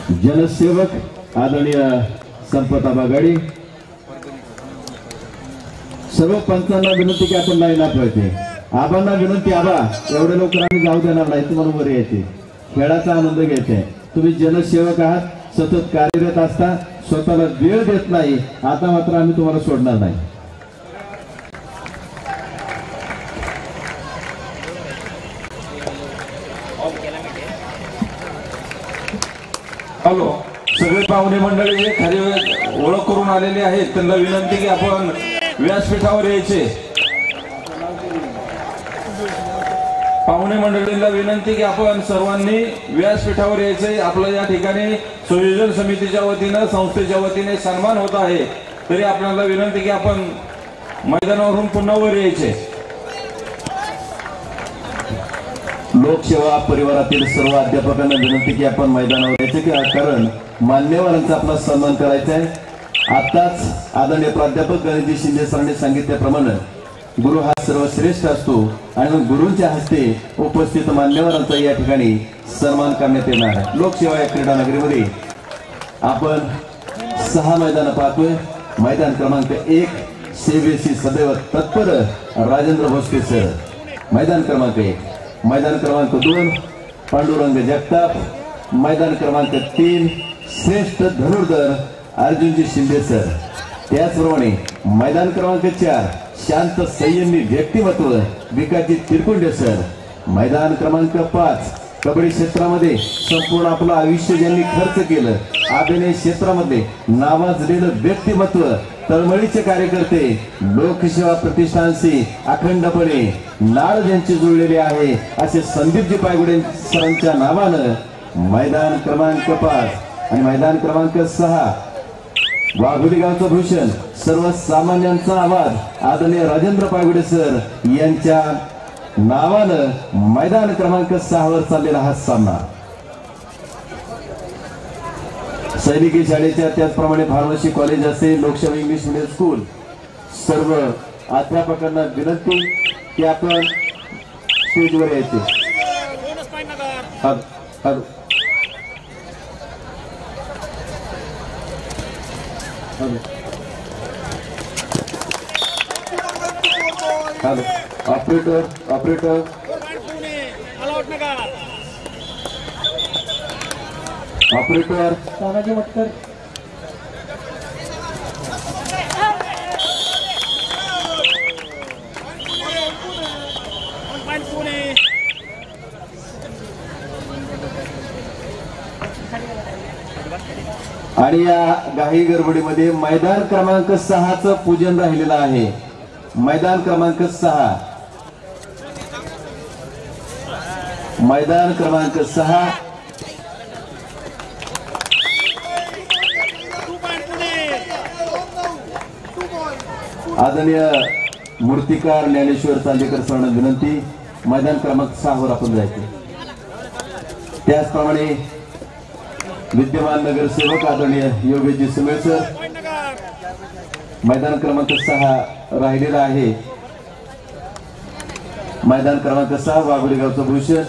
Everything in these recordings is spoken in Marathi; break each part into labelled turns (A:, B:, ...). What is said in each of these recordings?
A: जनसेवक आदरणीय संपत आबागाडी सर्व पंचांना विनंती की आपण लाईन ठेवायचे। आबांना विनंती, आबा एवढे लवकर आम्ही जाऊ देणार नाही, तुम्हाला वर यायचे, खेळाचा आनंद घ्यायचा। तुम्ही जनसेवक आहात, सतत कार्यरत असता, स्वतःला वेळ देत नाही, आता मात्र आम्ही तुम्हाला सोडणार नाही।
B: हॅलो, सगळे पाहुणे मंडळी खाली ओळख करून आलेले आहेत, त्यांना विनंती की आपण व्यासपीठावर यायचे। पाहुणे मंडळींना विनंती की आपण सर्वांनी व्यासपीठावर यायचे। आपलं या ठिकाणी संयोजन समितीच्या वतीने संस्थेच्या वतीने सन्मान होत आहे, तरी आपल्याला विनंती की आपण मैदानावरून पुन्हा वर यायचे।
A: लोकसेवा परिवारातील सर्व अध्यापकांना विनंती की आपण मैदानावर यायचे, कारण मान्यवरांचा आपला सन्मान करायचा आहे। आताच आदरणीय प्राध्यापक गणेशजी शिंदे सरांनी सांगितल्याप्रमाणे गुरु हा सर्वश्रेष्ठ असतो आणि गुरूंच्या हस्ते उपस्थित मान्यवरांचा या ठिकाणी सन्मान करण्यात येणार आहे। लोकसेवा या क्रीडा नगरीमध्ये आपण 6 मैदान पाहतोय। मैदान क्रमांक 1 सेवेशी सदैव तत्पर राजेंद्र भोसले सर, मैदान क्रमांक 1। मैदान क्रमांक 2 पांडुरंग जगताप, मैदान क्रमांक 3 श्रेष्ठ धनुर्धर अर्जुनजी शिंदे सर। त्याचप्रमाणे मैदान क्रमांक 4 शांत संयमी व्यक्तिमत्व विकासजी तिरकुंडे सर। मैदान क्रमांक 5 कबड्डी क्षेत्रामध्ये संपूर्ण आपलं आयुष्य ज्यांनी खर्च केलं, अभिनय क्षेत्रामध्ये नावाजलेलं व्यक्तिमत्व, तळमळीचे कार्यकर्ते, लोकसेवा प्रतिष्ठानशी अखंडपणे नाळ ज्यांची जुळलेली आहे, असे संदीपजी पायगुडे सरांच्या नावानं मैदान क्रमांक 5 आणि मैदान क्रमांक 6 वाघोली गावचं भूषण, सर्वसामान्यांचा आवाज आदरणीय राजेंद्र पायगुडे सर यांच्या नावानं मैदान क्रमांक 6 वर चाललेला हा सामना। सैनिकी शाळेच्या त्याचप्रमाणे फार्मसी कॉलेज असेल, लोकसेवा इंग्लिश मीडियम स्कूल, सर्व अध्यापकांना विनंती की आपण स्टेजवर यायचे। Operator operator operator Tanaji Matkar, आणि या गाही गडबडीमध्ये मैदान क्रमांक 6चं पूजन राहिलेलं आहे। मैदान क्रमांक 6, मैदान क्रमांक 6 आदरणीय मूर्तिकार ज्ञानेश्वर चांदेकर सरांना विनंती, मैदान क्रमांक 6 वर आपण जायचे। त्याचप्रमाणे विद्यमान नगरसेवक आदरणीय योगेशजी सुमेळ सर, मैदान क्रमांक 6 राहिलेला आहे। मैदान क्रमांक 6 वाघोली गावचं भूषण,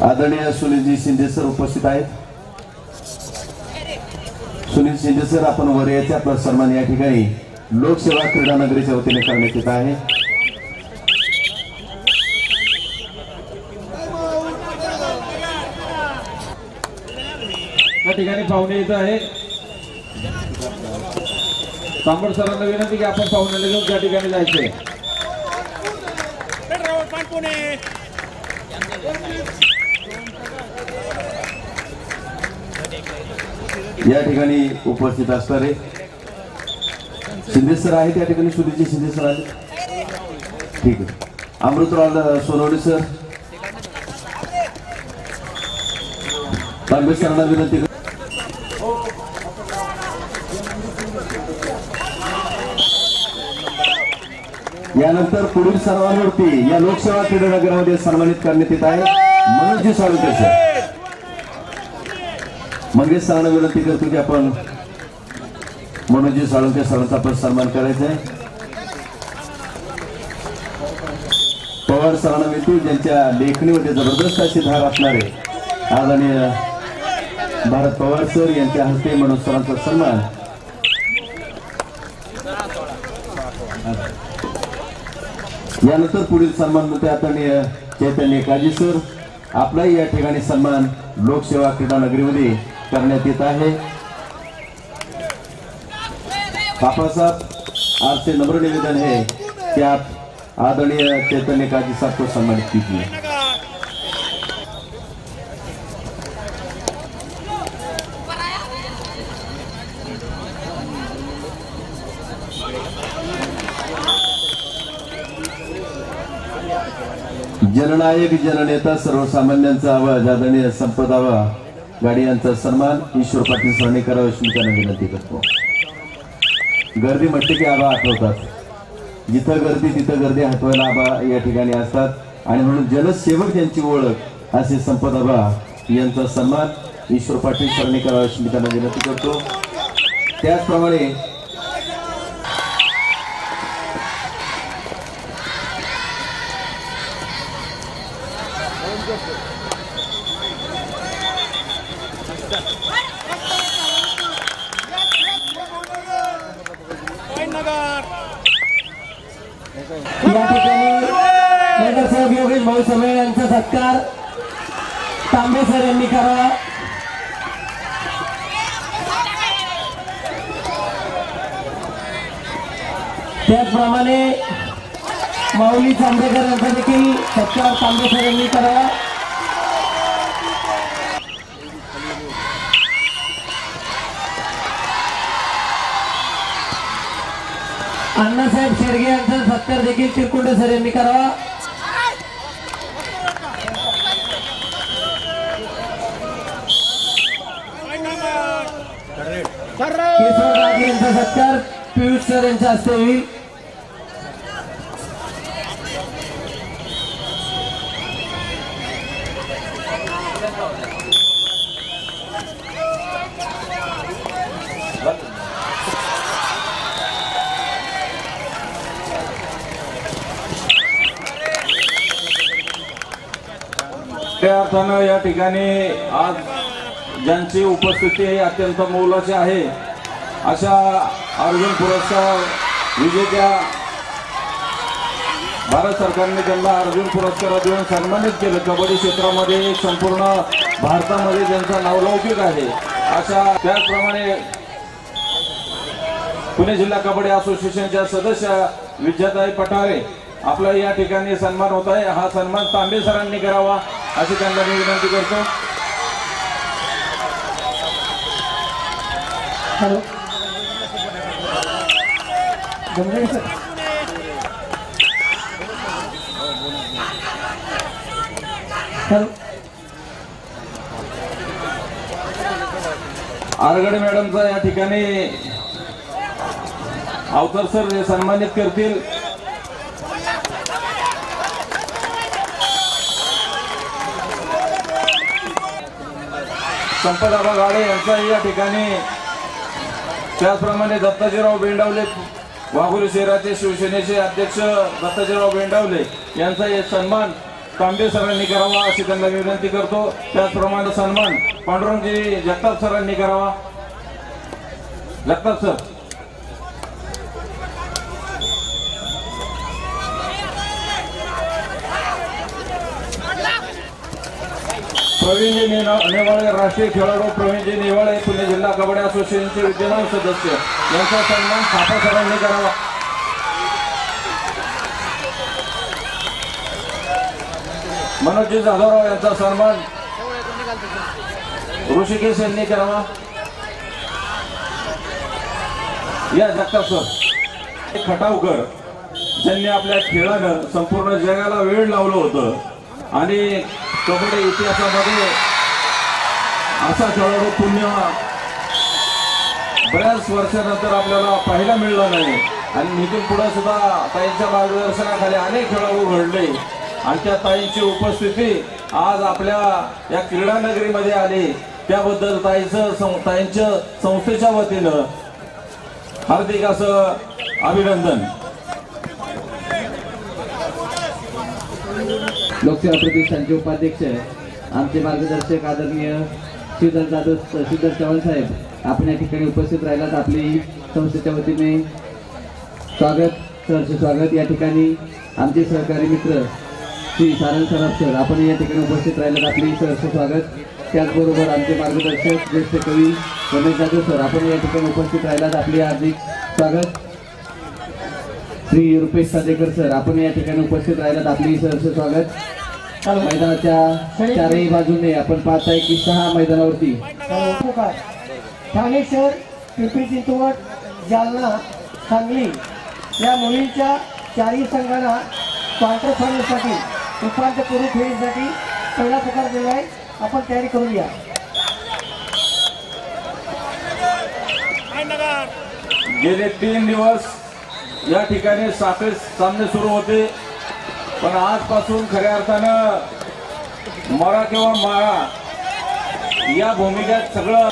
A: आदरणीय सुनीलजी शिंदे सर उपस्थित आहेत। सुनील शिंदे सर आपण वर यायचे, आपला सन्मान या ठिकाणी लोकसेवा क्रीडा नगरीच्या वतीने करण्यात येत आहे।
B: या ठिकाणी पाहुणे येत आहे। तांबड सरांना विनंती की आपण पाहुण्याला घेऊन त्या ठिकाणी जायचे।
A: या ठिकाणी उपस्थित असणारे शिंदे सर आहेत, या ठिकाणी सुनीलजी शिंदे सर आले, ठीक आहे। अमृतराव सोनवणे सर, तांबे सरांना विनंती। यानंतर पुढील सन्मानावरती या लोकसेवा क्रीडा नगरामध्ये सन्मानित करण्यात येत आहे मनोजजी साळुंके सर। मंगेश सरांना विनंती करतो की आपण मनोजजी सरांचा पण सन्मान करायचा आहे। पवार सरांना मिळतील, ज्यांच्या लेखणीमध्ये जबरदस्त अशी धार असणारे आदरणीय भारत पवार सर यांच्या हस्ते मनोज सरांचा सन्मान. यानंतर पुढील सन्मान होते आदरणीय चैतन्य काजी सर. आपलाही या ठिकाणी सन्मान लोकसेवा क्रीडा नगरीमध्ये करण्यात येत आहे. बापासाहेब आपसे नम्र निवेदन है कि आप आदरणीय चैतन्य काजी साहब को सम्मानित कीजिए. जननायक जननेता सर्वसामान्यांचा आवाज आदरणीय संपदावा गाडी यांचा सन्मान ईश्वर पाटील सरांनी करावा अशी मी त्यांना विनंती करतो. गर्दी म्हटली की आबा आठवतात. जिथं गर्दी तिथं गर्दी हटवायला आबा या ठिकाणी असतात आणि म्हणून जनसेवक यांची ओळख असे संपदाबा यांचा सन्मान ईश्वर पाटील सरांनी करावा अशी मी त्यांना विनंती करतो. त्याचप्रमाणे
C: या ठिकाणी नगरसेवक योगेश भाऊ समेळ यांचा सत्कार तांबे सर यांनी करावा. त्याचप्रमाणे माऊली चांदेकर यांचा देखील सत्कार तांबे सर यांनी करावा. अण्णासाहेब शेडगे यांचा सत्कार देखील तिरकुंडे सर यांनी करावा. केशव राजे यांचा सत्कार पियुष सर यांच्या हस्ते होईल.
B: त्या अर्थानं या ठिकाणी आज ज्यांची उपस्थिती अत्यंत मोलाची आहे अशा अर्जुन पुरस्कार विजेत्या भारत सरकारने त्यांना अर्जुन पुरस्कार देऊन सन्मानित केलं. कबड्डी क्षेत्रामध्ये संपूर्ण भारतामध्ये ज्यांचा नावलौकिक आहे अशा त्याचप्रमाणे पुणे जिल्हा कबड्डी असोसिएशनच्या सदस्य विद्याताई पठारे आपला या ठिकाणी सन्मान होत आहे. हा सन्मान तांबे सरांनी करावा अशी त्यांना मी विनंती करतो.
C: हॅलो
B: आरगडे मॅडमचा या ठिकाणी अवतर सर सन्मानित करतील. संपदाबा गाडे यांचा या ठिकाणी त्याचप्रमाणे दत्ताजीराव बेंडावले वाघोली शहराचे शिवसेनेचे अध्यक्ष दत्ताजीराव बेंडावले यांचा हे सन्मान तांबे सरांनी करावा अशी त्यांना विनंती करतो. त्याचप्रमाणे सन्मान पांडुरंगजी जगताप सरांनी करावा. जगताप सर. प्रवीणजी नेवाळे राष्ट्रीय खेळाडू प्रवीणजी नेवाळे पुणे जिल्हा कबड्डी असोसिएशनचे विद्यमान सदस्य यांचा सन्मान थापा सरांनी करावा. मनोजी जाधवराव यांचा सन्मान ऋषिकेश यांनी करावा. या जगताप सर. खटावकर ज्यांनी आपल्या खेळानं संपूर्ण जगाला वेळ लावलं होतं आणि कबड्डी इतिहासामध्ये असा खेळाडू पुण्य बऱ्याच वर्षानंतर आपल्याला पाहायला मिळला नाही आणि इथून पुढे सुद्धा ताईंच्या मार्गदर्शनाखाली अनेक खेळाडू घडले आणि त्या ताईंची उपस्थिती आज आपल्या या क्रीडा नगरीमध्ये आली त्याबद्दल ताईंच्या संस्थेच्या वतीनं हार्दिक असं अभिनंदन.
D: लोकसेवा प्रतिष्ठानचे उपाध्यक्ष आमचे मार्गदर्शक आदरणीय श्रीधर चव्हाण साहेब, आपण या ठिकाणी उपस्थित राहिलात, आपली संस्थेच्या वतीने स्वागत, सहर्ष स्वागत। या ठिकाणी आमचे सहकारी मित्र श्री सारंग सराफ सर, आपण या ठिकाणी उपस्थित राहिलात, आपली सहर्ष स्वागत। त्याचबरोबर आमचे मार्गदर्शक ज्येष्ठ कवी रमेश जाधव सर, आपण या ठिकाणी उपस्थित राहिलात, आपले हार्दिक स्वागत। श्री रुपेश सादेकर सर, आपण या ठिकाणी उपस्थित राहिलात, आपली सहर्ष स्वागत। मैदानाच्या चारही बाजूने आपण पाहताय की 6 मैदानावरती
C: ठाणे शहर, पिंपरी चिंचवड, जालना, सांगली या मुलींच्या 4ही संघांना क्वार्टर फायनलसाठी उपांत्यपूर्व फेरीसाठी पहिला पुकार दिला आहे। आपण तयारी करून घ्या।
B: गेले 3 दिवस या ठिकाणी साखळी सामने सुरू होते, पण आजपासून खऱ्या अर्थानं मरा किंवा मारा या भूमिकेत सगळं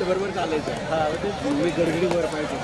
D: बरोबर चालायचं। मी गडगडी वर पाहिजे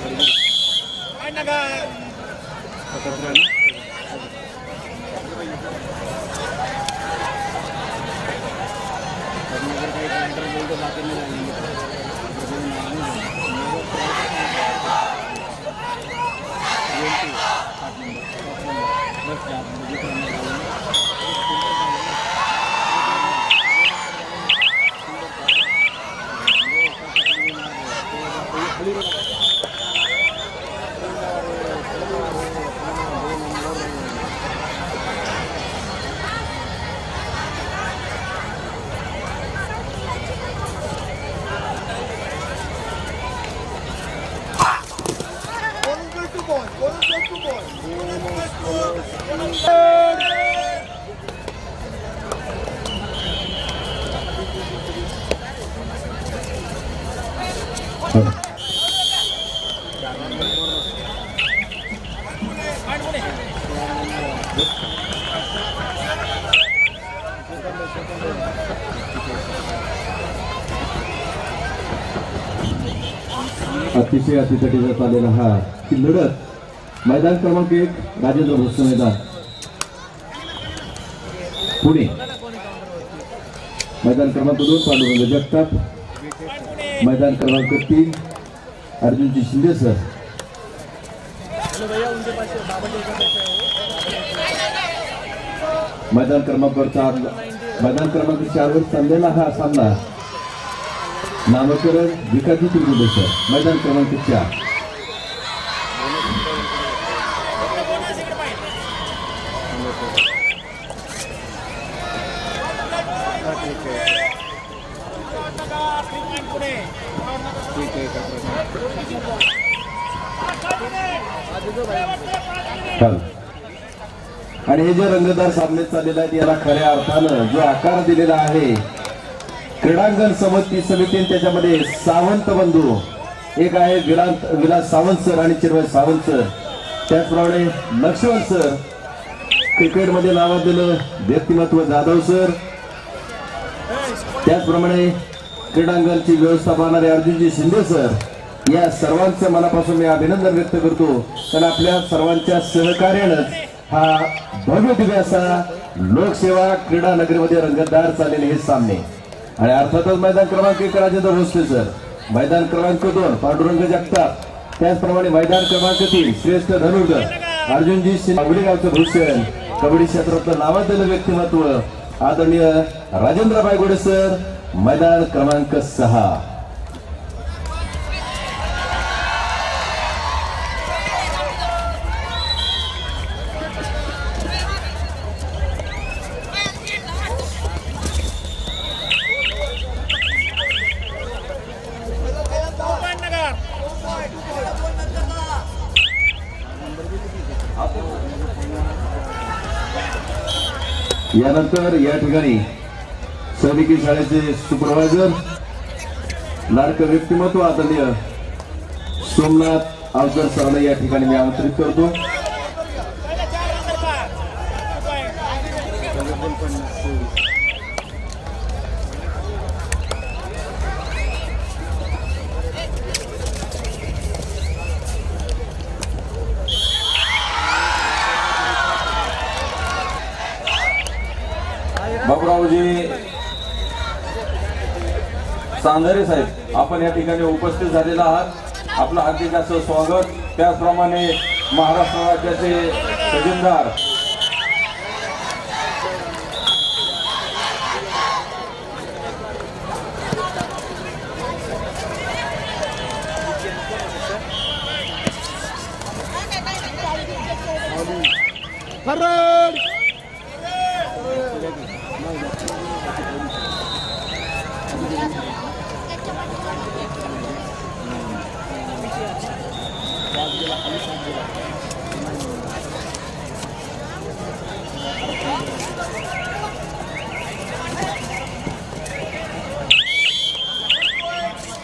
A: अतिशय अतितटीचा चाललेला हा ही लढत मैदान क्रमांक 1 राजेंद्र भोसले मैदान पुणे, मैदान क्रमांक 2 पांडुरंग जगताप, मैदान क्रमांक 3 अर्जुनजी शिंदे सर, मैदान क्रमांक 4 वर चाललेला हा सामना नामकरण विकाजी तिरुगुडे सर, मैदान क्रमांक 4। आणि हे जे रंगतदार सामने चाललेले आहेत याला खऱ्या अर्थानं जो आकार दिलेला आहे क्रीडांगण समितीने, त्याच्यामध्ये सावंत बंधू एक आहे विलास सावंत सर आणि चिरवय सावंत सर, त्याचप्रमाणे लक्ष्मण सर, क्रिकेटमध्ये नावाजलेलं व्यक्तिमत्व जाधव सर, त्याचप्रमाणे क्रीडांगणची व्यवस्था पाहणारे अर्जुनजी शिंदे सर, या सर्वांचं मनापासून मी अभिनंदन व्यक्त करतो, कारण आपल्या सर्वांच्या सहकार्यानंच हा भव्य दिव्य असा लोकसेवा क्रीडा नगरीमध्ये रंगतदार चाललेले हे सामने। आणि अर्थातच मैदान क्रमांक 1 राजेंद्र भोसले सर, मैदान क्रमांक 2 पांडुरंग जगताप, त्याचप्रमाणे मैदान क्रमांक 3 श्रेष्ठ धनुर्धर अर्जुनजी शिंदे गावचं भूषण कबड्डी क्षेत्रातलं नावाजलेलं व्यक्तिमत्व आदरणीय राजेंद्र बायगोडे सर मैदान क्रमांक 6. यानंतर या ठिकाणी सैनिकी शाळेचे सुपरवायझर लाडकं व्यक्तिमत्व आदरणीय सोमनाथ आवकर सरांना या ठिकाणी मी आमंत्रित करतो.
B: बाबूरावजी सांधारे साहेब आपण या ठिकाणी उपस्थित झालेला आहात. आपलं हार्दिक असं स्वागत. त्याचप्रमाणे महाराष्ट्र राज्याचे खजिनदार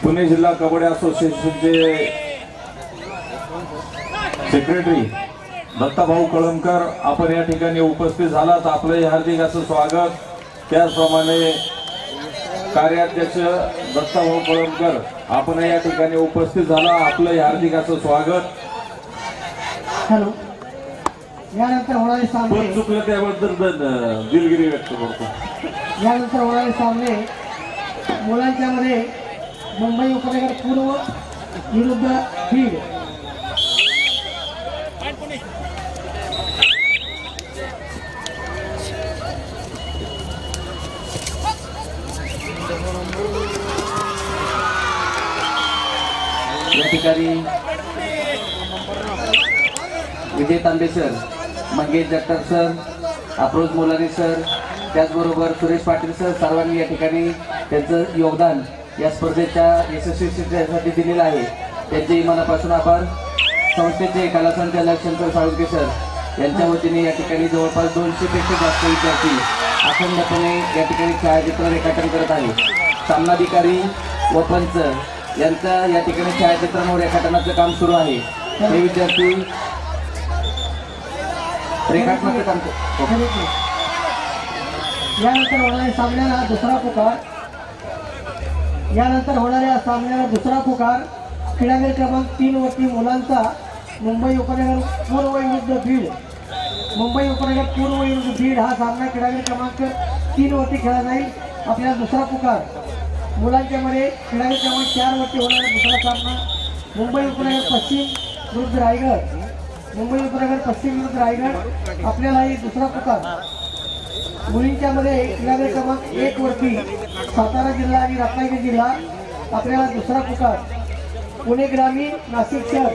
B: पुणे जिल्हा कबड्डी असोसिएशनचे सेक्रेटरी दत्ताभाऊ कळमकर आपण या ठिकाणी उपस्थित झालात. आपलं हार्दिक असं स्वागत. त्याचप्रमाणे कार्याध्यक्ष दत्ताभाऊ कळमकर आपण या ठिकाणी उपस्थित झाला. आपलं हार्दिक असं स्वागत.
C: हॅलो. यानंतर होणारे सामने
B: चुकलं त्याबद्दल दिलगिरी व्यक्त करतो.
C: यानंतर होणारे सामने मुलांच्या मध्ये मुंबई उपनगर पूर्व विरुद्ध बीड.
D: या ठिकाणी Vijay Tambe sir, Mangesh Jagtap sir, Afroz Molani sir, त्याचबरोबर सुरेश पाटील सर सर्वांनी या ठिकाणी त्यांचं योगदान या स्पर्धेच्या यशस्वीसाठी दिलेलं आहे. त्यांचे मनापासून आभार. संस्थेचे कला संचालक शंकर साळुंके सर यांच्या वतीने या ठिकाणी जवळपास 200 पेक्षा जास्त विद्यार्थी अखंडपणे या ठिकाणी छायाचित्र रेखाटन करत आहेत. सामनाधिकारी व पंच यांचा या ठिकाणी छायाचित्रांवर रेखाटनाचं काम सुरू आहे. हे विद्यार्थी रेखाटनाचं काम
C: यानंतर होणाऱ्या सामन्याला दुसरा पुकार. यानंतर होणाऱ्या सामन्याला दुसरा पुकार क्रीडागृह क्रमांक 3 वरती मुलांचा मुंबई उपनगर पूर्व विरुद्ध बीड. मुंबई उपनगर पूर्व विरुद्ध बीड हा सामना क्रीडागृह क्रमांक 3 वरती खेळला जाईल. आपल्याला दुसरा पुकार मुलांच्या मध्ये क्रीडागृह क्रमांक 4 वरती होणारा दुसरा सामना मुंबई उपनगर पश्चिम विरुद्ध रायगड. मुंबई उपनगर पश्चिम विरुद्ध रायगड. आपल्याला ही दुसरा पुकार मुलींच्या मध्ये क्रीडागृह क्रमांक 1 वरती सातारा जिल्हा आणि रत्नागिरी जिल्हा. आपल्याला दुसरा पुकार पुणे ग्रामीण नाशिक शहर.